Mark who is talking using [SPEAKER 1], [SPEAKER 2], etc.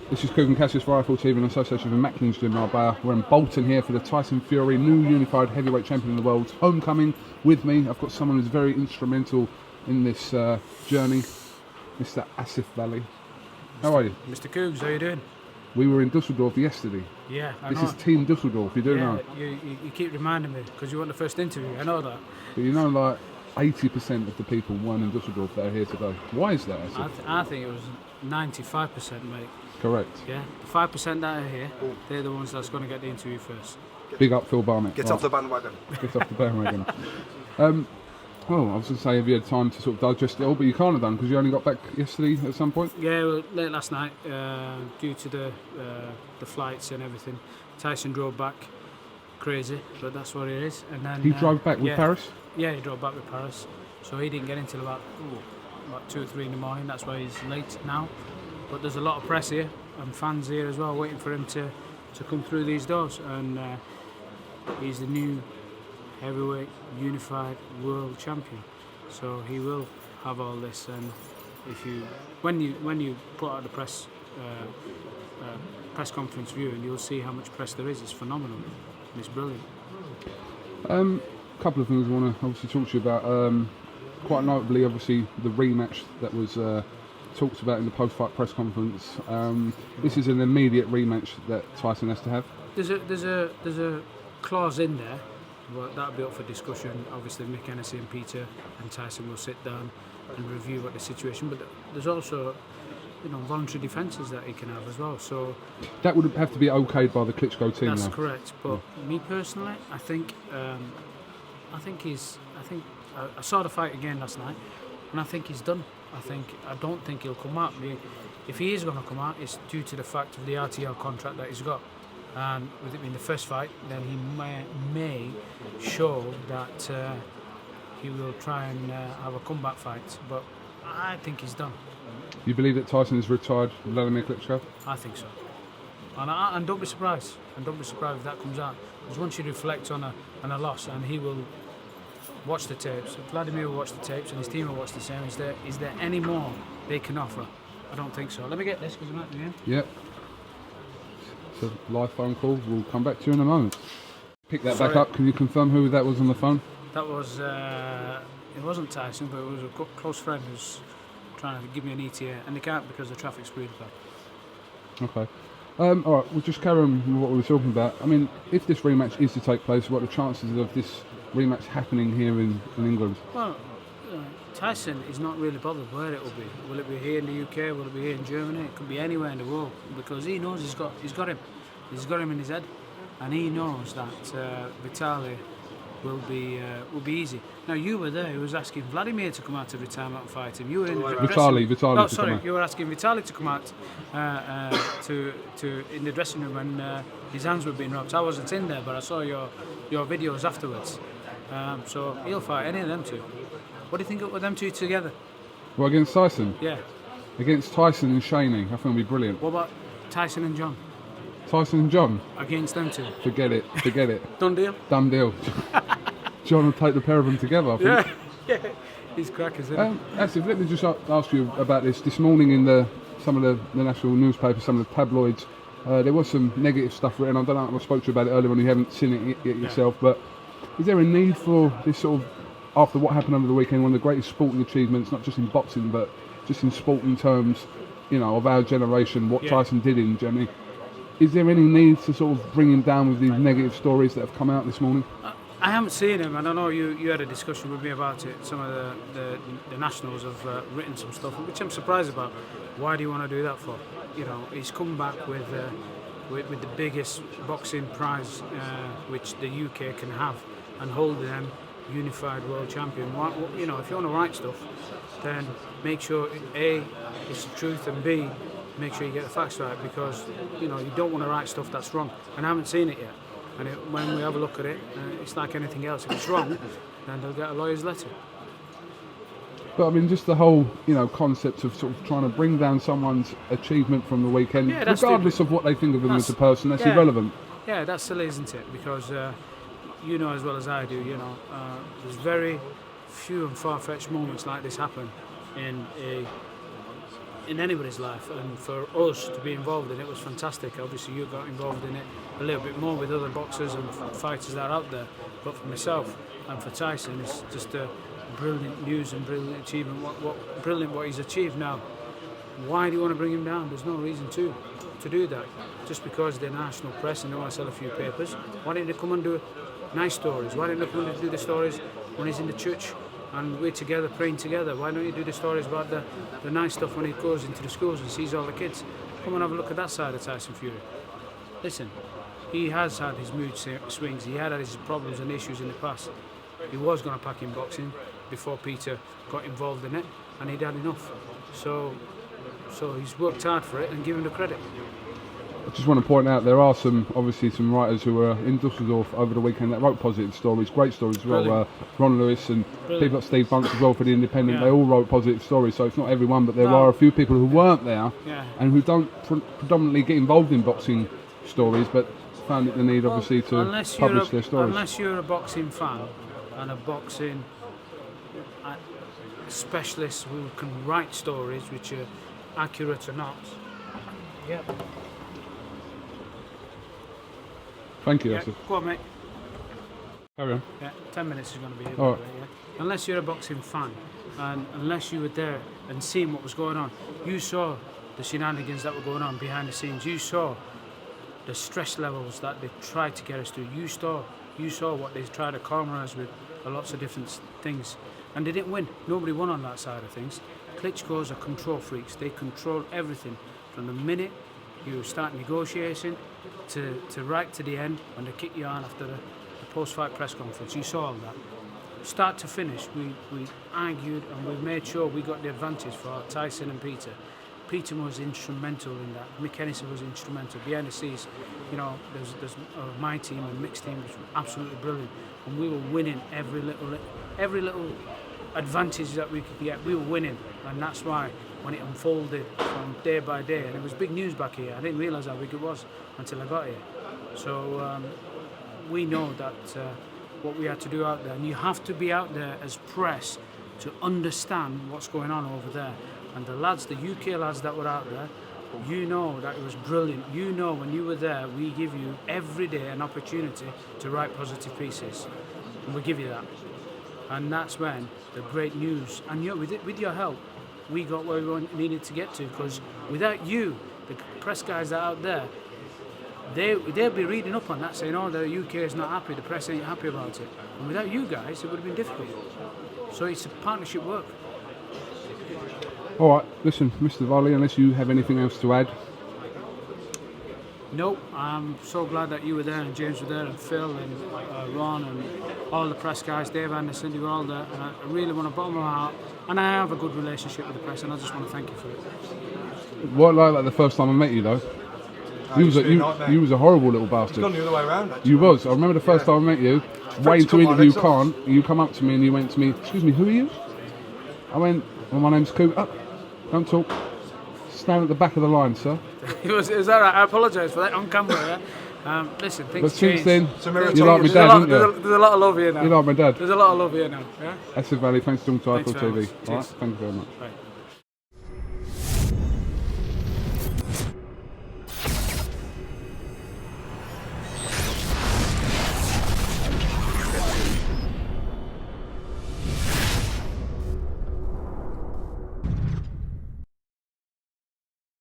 [SPEAKER 1] This is KUGAN CASSIUS Rifle TV in association with Macklin's Gym Marbella. We're in Bolton here for the Tyson Fury, new unified heavyweight champion of the world, homecoming. With me, I've got someone who's very instrumental in this journey, Mr. Asif Vali. How are you?
[SPEAKER 2] Mr. Cougs, how you doing?
[SPEAKER 1] We were in Dusseldorf yesterday.
[SPEAKER 2] Yeah, I know.
[SPEAKER 1] This is Team Dusseldorf, you do know.
[SPEAKER 2] You keep reminding me, because you want the first interview, I know that.
[SPEAKER 1] But you know, like 80% of the people weren't in Dusseldorf that are here today. Why is that, Asif?
[SPEAKER 2] I think it was 95%, mate.
[SPEAKER 1] Correct.
[SPEAKER 2] Yeah, the 5% that are here, they're the ones that's going to get the interview first.
[SPEAKER 1] Big up Phil Barnett.
[SPEAKER 3] Get off the bandwagon.
[SPEAKER 1] Get off the bandwagon. Well, I was going to say, have you had time to sort of digest it all, but you can't have done because you only got back yesterday at some point?
[SPEAKER 2] Yeah, well, late last night, due to the flights and everything. Tyson drove back, crazy, but that's what it is. And then
[SPEAKER 1] He drove back with Paris?
[SPEAKER 2] Yeah, he drove back with Paris. So he didn't get in till about 2 or 3 in the morning. That's why he's late now. But there's a lot of press here and fans here as well, waiting for him to come through these doors. And he's the new heavyweight unified world champion. So he will have all this. And if when you put out the press conference view, and you'll see how much press there is. It's phenomenal. And it's brilliant.
[SPEAKER 1] A couple of things I want to obviously talk to you about. Quite notably, obviously, the rematch that was talked about in the post-fight press conference. This is an immediate rematch that Tyson has to have.
[SPEAKER 2] There's a clause in there, but that'll be up for discussion. Obviously, Mick Hennessy and Peter and Tyson will sit down and review what the situation. But there's also, voluntary defences that he can have as well. So
[SPEAKER 1] that would have to be okayed by the Klitschko team.
[SPEAKER 2] That's
[SPEAKER 1] though.
[SPEAKER 2] correct. But me personally, I saw the fight again last night, and I think he's done. I don't think he'll come out. If he is going to come out, it's due to the fact of the RTL contract that he's got. And with it being the first fight, then he may show that he will try and have a comeback fight. But I think he's done.
[SPEAKER 1] You believe that Tyson has retired Wladimir Klitschko?
[SPEAKER 2] I think so. And don't be surprised. And don't be surprised if that comes out. Because once you reflect on a loss, and he will watch the tapes, Vladimir will watch the tapes, and his team will watch the same. Is there any more they can offer? I don't think so. Let me get this because I'm at the end.
[SPEAKER 1] Yep. It's a live phone call. We'll come back to you in a moment. Pick that back up. Can you confirm who that was on the phone?
[SPEAKER 2] That was, it wasn't Tyson, but it was a close friend who's trying to give me an ETA, and they can't because the traffic's really bad.
[SPEAKER 1] Okay. All right, we'll just carry on with what we were talking about. I mean, if this rematch is to take place, what are the chances of this rematch happening here in England?
[SPEAKER 2] Well, Tyson is not really bothered where it will be. Will it be here in the UK? Will it be here in Germany? It could be anywhere in the world because he knows he's got him. He's got him in his head, and he knows that Vitaly will be easy. Now you were there. He was asking Vladimir to come out to retirement and fight him. You were in
[SPEAKER 1] Vitaly.
[SPEAKER 2] Oh, sorry. You were asking Vitaly to come out to in the dressing room when his hands were being rubbed. I wasn't in there, but I saw your videos afterwards. So he'll fight any of them two. What do you think of them two together?
[SPEAKER 1] Well, against Tyson?
[SPEAKER 2] Yeah.
[SPEAKER 1] Against Tyson and Shaney, I think it'll be brilliant.
[SPEAKER 2] What about Tyson and John?
[SPEAKER 1] Tyson and John?
[SPEAKER 2] Against them two?
[SPEAKER 1] Forget it.
[SPEAKER 2] Done deal?
[SPEAKER 1] Done deal. John will take the pair of them together, I think.
[SPEAKER 2] Yeah. He's crackers, isn't he?
[SPEAKER 1] Asif, let me just ask you about this. This morning in some of the national newspapers, some of the tabloids, there was some negative stuff written. I don't know, I spoke to you about it earlier on, you haven't seen it yet yourself, but is there a need for this sort of, after what happened over the weekend, one of the greatest sporting achievements, not just in boxing, but just in sporting terms, of our generation, what Tyson did in Germany? Is there any need to sort of bring him down with these negative stories that have come out this morning?
[SPEAKER 2] I haven't seen him, and I know you had a discussion with me about it. Some of the nationals have written some stuff, which I'm surprised about. Why do you want to do that for? He's come back with the biggest boxing prize which the UK can have, and hold them unified world champion. If you want to write stuff, then make sure A, it's the truth, and B, make sure you get the facts right, because you don't want to write stuff that's wrong, and I haven't seen it yet. And when we have a look at it, it's like anything else. If it's wrong, then they'll get a lawyer's letter.
[SPEAKER 1] But I mean, just the whole concept of sort of trying to bring down someone's achievement from the weekend, regardless of what they think of him as a person, that's irrelevant.
[SPEAKER 2] Yeah, that's silly, isn't it? Because you know as well as I do, there's very few and far-fetched moments like this happen in in anybody's life, and for us to be involved in it was fantastic. Obviously you got involved in it a little bit more with other boxers and fighters that are out there, but for myself and for Tyson, it's just a brilliant news and brilliant achievement. Brilliant what he's achieved now. Why do you want to bring him down? There's no reason to do that. Just because they're national press and they want to sell a few papers. Why didn't they come and do nice stories? Why didn't they come and do the stories when he's in the church and we're together praying together? Why don't you do the stories about the nice stuff when he goes into the schools and sees all the kids? Come and have a look at that side of Tyson Fury. Listen, he has had his mood swings. He had his problems and issues in the past. He was going to pack in boxing before Peter got involved in it, and he'd had enough. So he's worked hard for it, and give him the credit.
[SPEAKER 1] I just want to point out there are obviously some writers who were in Dusseldorf over the weekend that wrote positive stories, great stories as well. Ron Lewis and people like Steve Bunce as well for the Independent. They all wrote positive stories, so it's not everyone, but there are a few people who weren't there and who don't predominantly get involved in boxing stories, but found it the need obviously to publish their stories.
[SPEAKER 2] Unless you're a boxing fan and a boxing specialist who can write stories which are accurate or not. Yeah.
[SPEAKER 1] Thank you, Asif.
[SPEAKER 2] Go on, mate.
[SPEAKER 1] Carry on.
[SPEAKER 2] Yeah, 10 minutes is going to be here.
[SPEAKER 1] All right.
[SPEAKER 2] Unless you're a boxing fan, and unless you were there and seeing what was going on, you saw the shenanigans that were going on behind the scenes. You saw the stress levels that they tried to get us to. You saw what they tried to corner us with lots of different things, and they didn't win. Nobody won on that side of things. Klitschko's are control freaks. They control everything from the minute you start negotiating to right to the end when they kick you on after the post-fight press conference. You saw all that. Start to finish, we argued and we made sure we got the advantage for Tyson and Peter. Peter was instrumental in that. Mick Hennessy was instrumental. Behind the scenes, you know, there's my team and Mick's team was absolutely brilliant, and we were winning every little advantage that we could get. We were winning, and that's why when it unfolded from day by day, and it was big news back here. I didn't realise how big it was until I got here. So we know that what we had to do out there, and you have to be out there as press to understand what's going on over there. And the lads, the UK lads that were out there, you know that it was brilliant. You know when you were there, we give you every day an opportunity to write positive pieces, and we give you that. And that's when the great news, and with your help, we got where we needed to get to, because without you, the press guys that are out there, they'll be reading up on that saying, oh, the UK is not happy, the press ain't happy about it. And without you guys, it would have been difficult. So it's a partnership work.
[SPEAKER 1] All right, listen, Mr. Vali, unless you have anything else to add.
[SPEAKER 2] Nope, I'm so glad that you were there and James were there and Phil and Ron and all the press guys, Dave Anderson, they were all there, and I really want to bottom of my heart, and I have a good relationship with the press, and I just want to thank you for it.
[SPEAKER 1] What like that the first time I met you though? You was a horrible little bastard.
[SPEAKER 3] It's gone the other way around, actually.
[SPEAKER 1] You was. I remember the first time I met you, waiting to interview Khan, you come up to me and you went to me, excuse me, who are you? I went, well, my name's KUGAN. Don't talk. Stand at the back of the line, sir.
[SPEAKER 2] It was all right. I apologise for that on camera. Yeah? Listen, things
[SPEAKER 1] since
[SPEAKER 2] changed.
[SPEAKER 1] then, you like my dad, didn't you?
[SPEAKER 2] There's a lot of love here now.
[SPEAKER 1] You like my dad?
[SPEAKER 2] There's a lot of love here now. Yeah.
[SPEAKER 1] Asif Vali, thanks for doing Tyson TV.
[SPEAKER 2] Cheers.
[SPEAKER 1] All right, thank you very much.
[SPEAKER 2] Right.